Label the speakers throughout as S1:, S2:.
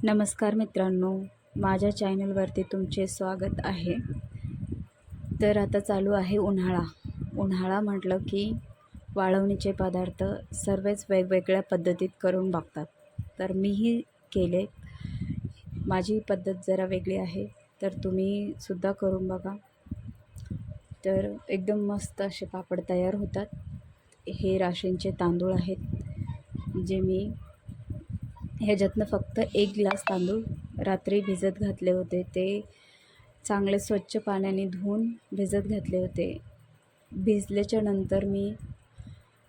S1: नमस्कार मित्रांनो, माझ्या चॅनलवरती तुमचे स्वागत आहे. तर आता चालू आहे उन्हाळा. उन्हाळा म्हटलं की वाळवणीचे पदार्थ सर्वच वेगवेगळ्या पद्धतीत करून बघतात. तर मीही केले. माझी पद्धत जरा वेगळी आहे, तर तुम्हीसुद्धा करून बघा. तर एकदम मस्त असे पापड तयार होतात. हे राशनचे तांदूळ आहेत, जे मी ह्याच्यातनं फक्त 1 ग्लास तांदूळ रात्री भिजत घातले होते. ते चांगले स्वच्छ पाण्याने धुवून भिजत घातले होते. भिजल्याच्या नंतर मी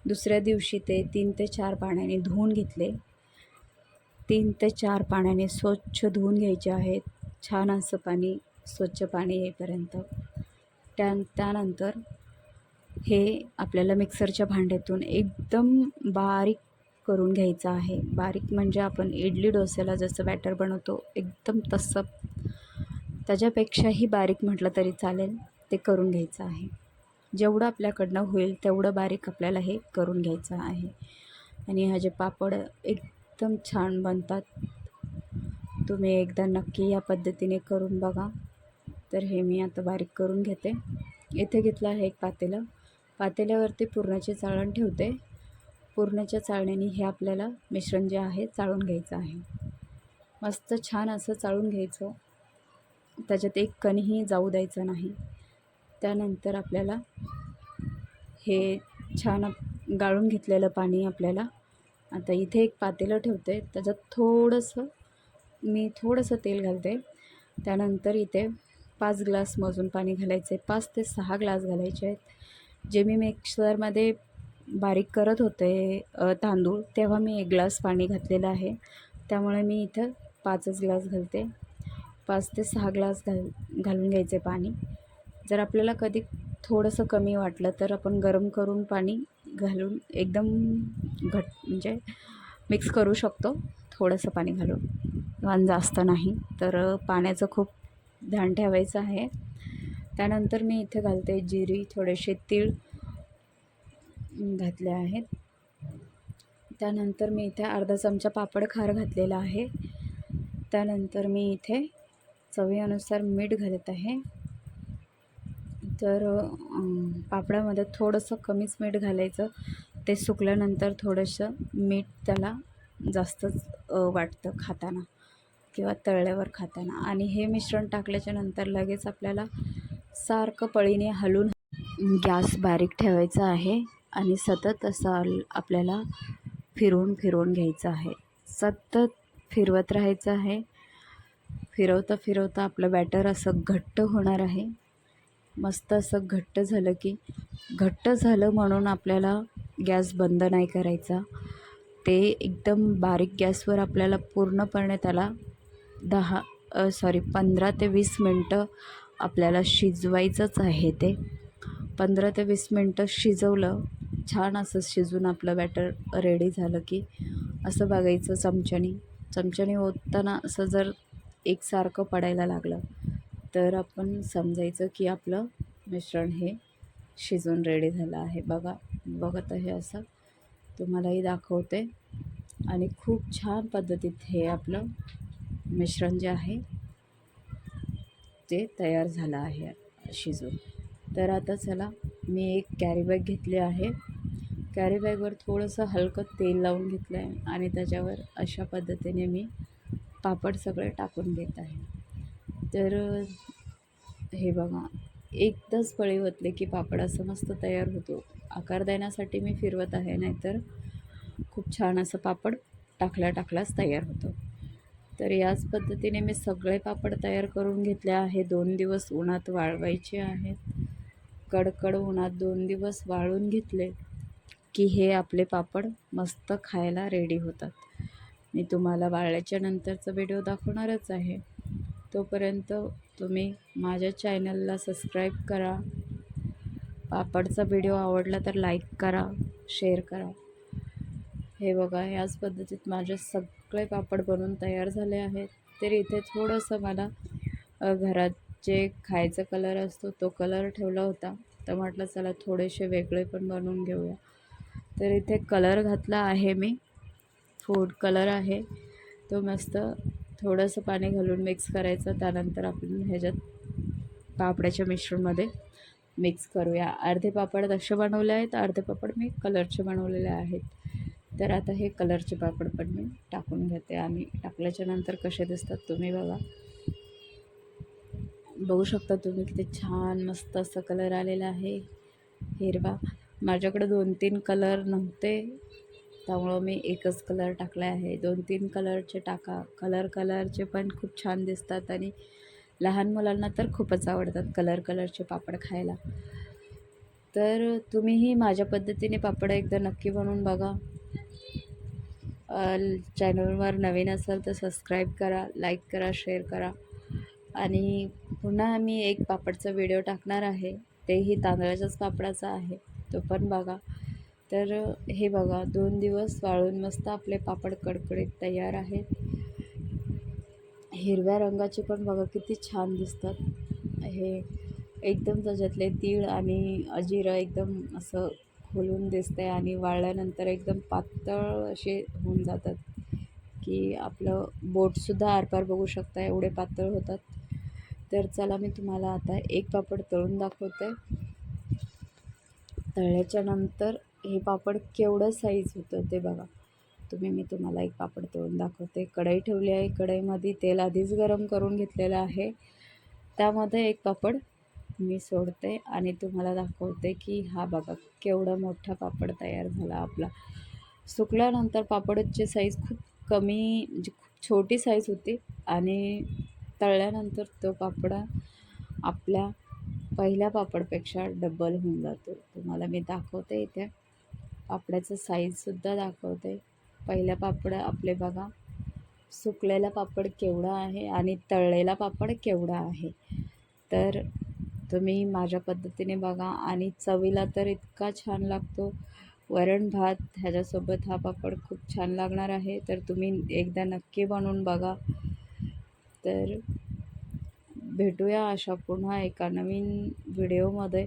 S1: दुसऱ्या दिवशी ते 3 ते 4 पाण्याने धुवून घेतले. 3 ते 4 पाण्याने स्वच्छ धुवून घ्यायचे आहेत. छान असं पाणी, स्वच्छ पाणी येईपर्यंत. त्यानंतर हे आपल्याला मिक्सरच्या भांड्यातून एकदम बारीक करून घ्यायचं आहे. बारीक म्हणजे आपण इडली डोस्याला जसं बॅटर बनवतो एकदम तसं, त्याच्यापेक्षाही बारीक म्हटलं तरी चालेल, ते करून घ्यायचं आहे. जेवढं आपल्याकडनं होईल तेवढं बारीक आपल्याला हे करून घ्यायचं आहे. आणि ह्याचे पापड एकदम छान बनतात. तुम्ही एकदा नक्की या पद्धतीने करून बघा. तर हे मी आता बारीक करून घेते. इथे घेतलं आहे एक पातेलं. पातेल्यावरती पुरणाचे चाळण ठेवते. पुरणाच्या चाळणीने हे आपल्याला मिश्रण जे आहे चाळून घ्यायचं आहे. मस्त छान असं चाळून घ्यायचं. त्याच्यात एक कणही जाऊ द्यायचं नाही. त्यानंतर आपल्याला हे छान गाळून घेतलेलं पाणी आपल्याला, आता इथे एक पातेलं ठेवते. त्याच्यात मी थोडंसं तेल घालते. त्यानंतर इथे 5 ग्लास मोजून पाणी घालायचे. 5 ते 6 ग्लास घालायचे आहेत. जे मी मिक्सरमध्ये बारीक करत होते तांदूळ, तेव्हा मी 1 ग्लास पाणी घातलेलं आहे. त्यामुळे मी इथं 5च ग्लास घालते. 5 ते 6 ग्लास घालून घ्यायचे पाणी. जर आपल्याला कधी थोडंसं कमी वाटलं तर आपण गरम करून पाणी घालून एकदम म्हणजे मिक्स करू शकतो, थोडंसं पाणी घालून, पण जास्त नाही. तर पाण्याचं खूप ध्यान ठेवायचं आहे. त्यानंतर मी इथे घालते जिरी, थोडेसे तीळ घातले आहेत. त्यानंतर मी इथे अर्धा चमचा पापड खार घातलेला आहे. त्यानंतर मी इथे चवीनुसार मीठ घालत आहे. तर पापडामध्ये थोडंसं कमीच मीठ घालायचं. ते सुकल्यानंतर थोडंसं मीठ त्याला जास्तच वाटतं खाताना किंवा तळल्यावर खाताना. आणि हे मिश्रण टाकल्याच्या नंतर लगेच आपल्याला सारखं पळीने हलवून गॅस बारीक ठेवायचा आहे आणि सतत असं आपल्याला फिरवून घ्यायचं आहे. सतत फिरवत राहायचं आहे. फिरवता फिरवता आपलं बॅटर असं घट्ट होणार आहे. मस्त असं घट्ट झालं म्हणून आपल्याला गॅस बंद नाही करायचा. ते एकदम बारीक गॅसवर आपल्याला पूर्णपणे त्याला 15 ते 20 मिनटं आपल्याला शिजवायचंच आहे. ते 15 ते 20 मिनटं शिजवलं, छान असं शिजून आपलं बॅटर रेडी झालं की असं बघायचं चमच्याने ओतताना असं जर एकसारखं पडायला लागलं तर आपण समजायचं की आपलं मिश्रण हे शिजून रेडी झालं आहे. बघत आहे असं तुम्हालाही दाखवते. आणि खूप छान पद्धतीत हे आपलं मिश्रण जे आहे ते तयार झालं आहे शिजून. तर आता चला, मी एक कॅरी बॅग घेतली आहे. कॅरी बॅगवर थोडंसं हलकं तेल लावून घेतलं आहे आणि त्याच्यावर अशा पद्धतीने मी पापड सगळे टाकून घेत आहे. तर हे बघा, एकदाच पळी ओतले की पापड असं मस्त तयार होतो. आकार देण्यासाठी मी फिरवत आहे, नाहीतर खूप छान असं पापड टाकल्याच तयार होतं. तर याच पद्धतीने मी सगळे पापड तयार करून घेतले आहे. 2 दिवस उन्हात वाळवायचे आहेत. कडकड उन्हात 2 दिवस वाळून घेतले की हे आपले पापड मस्त खायला रेडी होतात. मी तुम्हाला वाळल्याच्या नंतरचा व्हिडिओ दाखवणारच आहे. तोपर्यंत तुम्ही माझ्या चॅनलला सबस्क्राईब करा. पापडचा व्हिडिओ आवडला तर लाईक करा, शेअर करा. हे बघा, याच पद्धतीत माझे सगळे पापड बनवून तयार झाले आहेत. तर इथे थोडंसं मला घरात जे खायचा कलर असतो तो कलर ठेवला होता, तर म्हटलं चला थोडेसे वेगळे पण बनवून घेऊया. तर इथे कलर घातला आहे मी, फूड कलर आहे तो. मस्त थोडंसं पाणी घालून मिक्स करायचं. त्यानंतर आपण ह्याच्यात पापडाच्या मिश्रणमध्ये मिक्स करूया. अर्धे पापड तसे बनवले आहेत, अर्धे पापड मी कलरचे बनवलेले आहेत. तर आता हे कलरचे पापड पण मी टाकून घेते आणि टाकल्याच्या नंतर कसे दिसतात तुम्ही बघा. बघू शकता तुम्ही किती छान मस्त असा कलर आलेला आहे हिरवा. माझ्याकडे 2-3 कलर नव्हते, त्यामुळं मी एकच कलर टाकला आहे. 2-3 कलरचे टाका. कलरचे पण खूप छान दिसतात आणि लहान मुलांना तर खूपच आवडतात कलरचे पापड खायला. तर तुम्हीही माझ्या पद्धतीने पापड एकदा नक्की बनवून बघा. चॅनलवर नवीन असाल तर सबस्क्राईब करा, लाईक करा, शेअर करा. आणि पुन्हा मी एक पापडचा व्हिडिओ टाकणार आहे, तेही तांदळाच्याच पापडाचा आहे, तो पण बघा. तर हे बघा 2 दिवस वाळून मस्त आपले पापड कडकडीत तयार आहेत. हिरव्या रंगाचे पण बघा किती छान दिसतात. हे एकदम त्याच्यातले तीळ आणि जिरं एकदम असं खोलून दिसते आणि वाळल्यानंतर एकदम पातळ असे होऊन जातात की आपलं बोटसुद्धा आरपार बघू शकता, एवढे पातळ होतात. तर चला मी तुम्हाला आता एक पापड तळून दाखवते. तळल्याच्या नंतर हे पापड केवढं साईज होतं ते बघा मी तुम्हाला एक पापड तळून दाखवते. कढई ठेवली आहे, कढईमध्ये तेल आधीच गरम करून घेतलेलं आहे. त्यामध्ये एक पापड मी सोडते आणि तुम्हाला दाखवते की हा बघा केवढा मोठा पापड तयार झाला आपला. सुकल्यानंतर पापडाची साईज खूप कमी म्हणजे खूप छोटी साईज होती आणि तळल्यानंतर तो पापडा आपल्या पहिल्या पापडपेक्षा डबल होऊन जातो. तुम्हाला मी दाखवते इथे पापडाचं साईजसुद्धा दाखवते. पहिल्या पापड आपले बघा सुकलेला पापड केवढा आहे आणि तळलेला पापड केवढा आहे. तर तुम्ही माझ्या पद्धतीने बघा आणि चवीला तर इतका छान लागतो. वरण भात ह्याच्यासोबत हा पापड खूप छान लागणार आहे. तर तुम्ही एकदा नक्की बनवून बघा. तर भेटूया अशा पुन्हा एका नवीन व्हिडिओमध्ये.